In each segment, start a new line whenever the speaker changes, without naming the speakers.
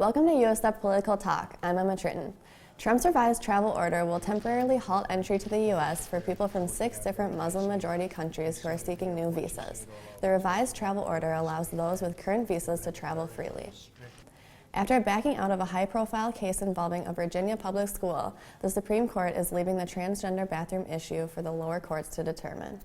Welcome to USF Political Talk. I'm Emma Tritton. Trump's revised travel order will temporarily halt entry to the U.S. for people from 6 different Muslim-majority countries who are seeking new visas. The revised travel order allows those with current visas to travel freely. After backing out of a high-profile case involving a Virginia public school, the Supreme Court is leaving the transgender bathroom issue for the lower courts to determine.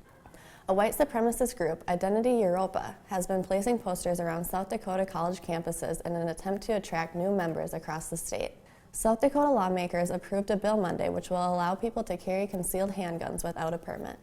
A white supremacist group, Identity Europa, has been placing posters around South Dakota college campuses in an attempt to attract new members across the state. South Dakota lawmakers approved a bill Monday which will allow people to carry concealed handguns without a permit.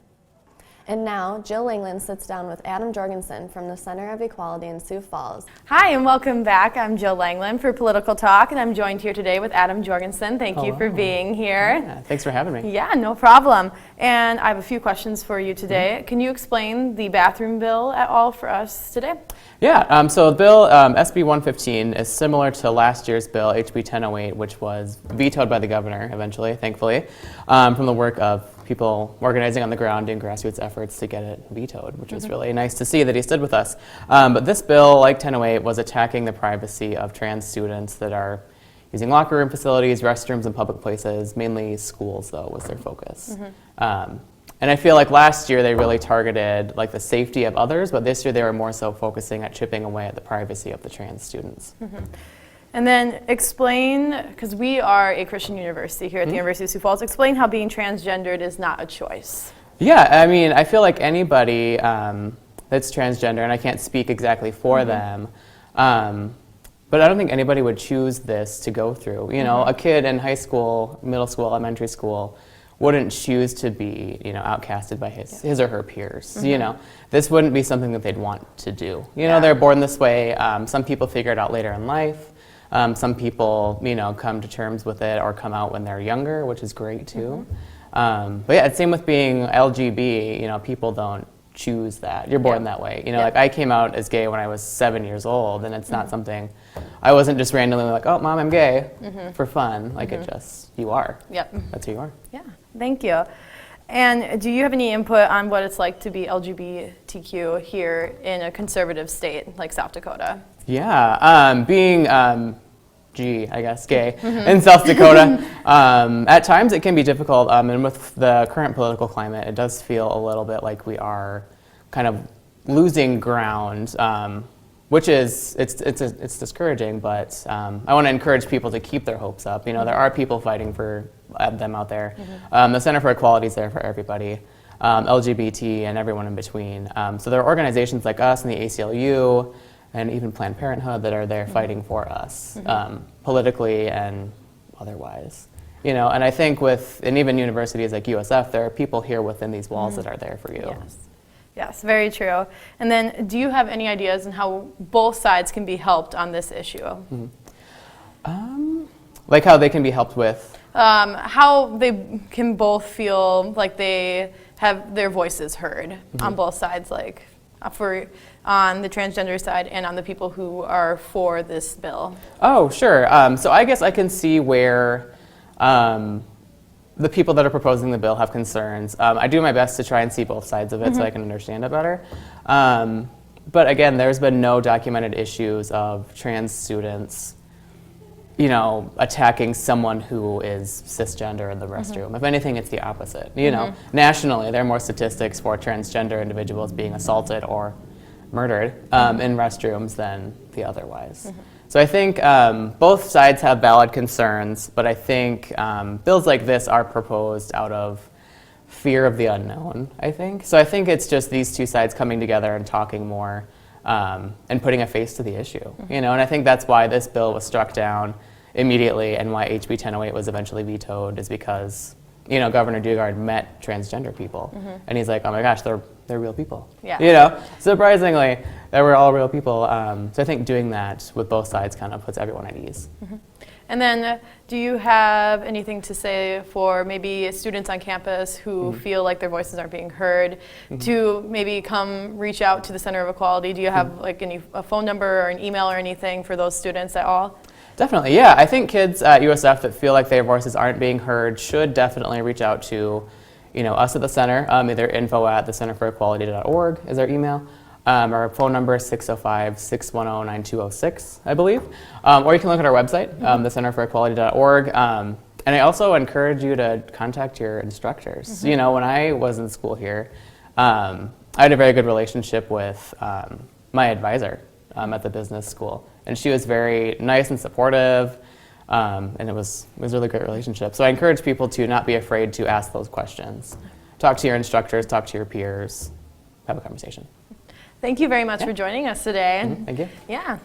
And now, Jill Langland sits down with Adam Jorgenson from the Center of Equality in Sioux Falls.
Hi, and welcome back. I'm Jill Langland for Political Talk, and I'm joined here today with Adam Jorgenson. Thank you for being here.
Yeah, thanks for having me.
Yeah, no problem. And I have a few questions for you today. Can you explain the bathroom bill at all for us today?
Yeah, so the bill SB115 is similar to last year's bill, HB1008, which was vetoed by the governor eventually, thankfully, from the work of people organizing on the ground in grassroots efforts to get it vetoed, which was really nice to see that he stood with us. But this bill, like 1008, was attacking the privacy of trans students that are using locker room facilities, restrooms, and public places. Mainly schools, though, was their focus. And I feel like last year they really targeted like the safety of others, but this year they were more so focusing at chipping away at the privacy of the trans students.
And then explain, because we are a Christian university here at the University of Sioux Falls, explain how being transgendered is not a choice.
Yeah, I mean, I feel like anybody that's transgender, and I can't speak exactly for them, but I don't think anybody would choose this to go through. You know, a kid in high school, middle school, elementary school wouldn't choose to be, you know, outcasted by his or her peers. You know, this wouldn't be something that they'd want to do. You know, they're born this way. Some people figure it out later in life. Some people, you know, come to terms with it or come out when they're younger, which is great too. But yeah, it's same with being LGB. You know, people don't choose that. You're born that way. You know, like I came out as gay when I was 7 years old, and it's not something. I wasn't just randomly like, oh, mom, I'm gay for fun. Like it just, you are. Yep. That's who you are.
Yeah. Thank you. And do you have any input on what it's like to be LGBTQ here in a conservative state like South Dakota?
Yeah, being I guess, gay in South Dakota, at times it can be difficult, and with the current political climate, it does feel a little bit like we are kind of losing ground, which is, it's discouraging, but I want to encourage people to keep their hopes up. You know, there are people fighting for them out there. The Center for Equality is there for everybody, LGBT and everyone in between. So there are organizations like us and the ACLU, and even Planned Parenthood that are there fighting for us, politically and otherwise. You know, and I think and even universities like USF, there are people here within these walls that are there for you.
Yes, very true. And then do you have any ideas on how both sides can be helped on this issue?
Like how they can be helped with?
How they can both feel like they have their voices heard on both sides, like on the transgender side and on the people who are for this bill.
Oh, sure. So I guess I can see where the people that are proposing the bill have concerns. I do my best to try and see both sides of it so I can understand it better. But again, there's been no documented issues of trans students, you know, attacking someone who is cisgender in the restroom. If anything, it's the opposite. You know, nationally, there are more statistics for transgender individuals being assaulted or murdered in restrooms than the otherwise. So I think both sides have valid concerns, but I think bills like this are proposed out of fear of the unknown, I think. So I think it's just these two sides coming together and talking more and putting a face to the issue. You know, and I think that's why this bill was struck down immediately and why HB 1008 was eventually vetoed is because, you know, Governor Daugaard met transgender people and he's like, oh my gosh, they're real people. You know, surprisingly, they were all real people. So I think doing that with both sides kind of puts everyone at ease.
And then do you have anything to say for maybe students on campus who feel like their voices aren't being heard to maybe come reach out to the Center of Equality? Do you have like a phone number or an email or anything for those students at all?
Definitely, yeah. I think kids at USF that feel like their voices aren't being heard should definitely reach out to, you know, us at the center, either info@thecenterforequality.org is our email, Our phone number is 605-610-9206, I believe. Or you can look at our website, thecenterforequality.org. And I also encourage you to contact your instructors. You know, when I was in school here, I had a very good relationship with my advisor at the business school. And she was very nice and supportive. And it was a really great relationship. So I encourage people to not be afraid to ask those questions. Talk to your instructors, talk to your peers, have a conversation.
Thank you very much for joining us today.
Thank you.
Yeah,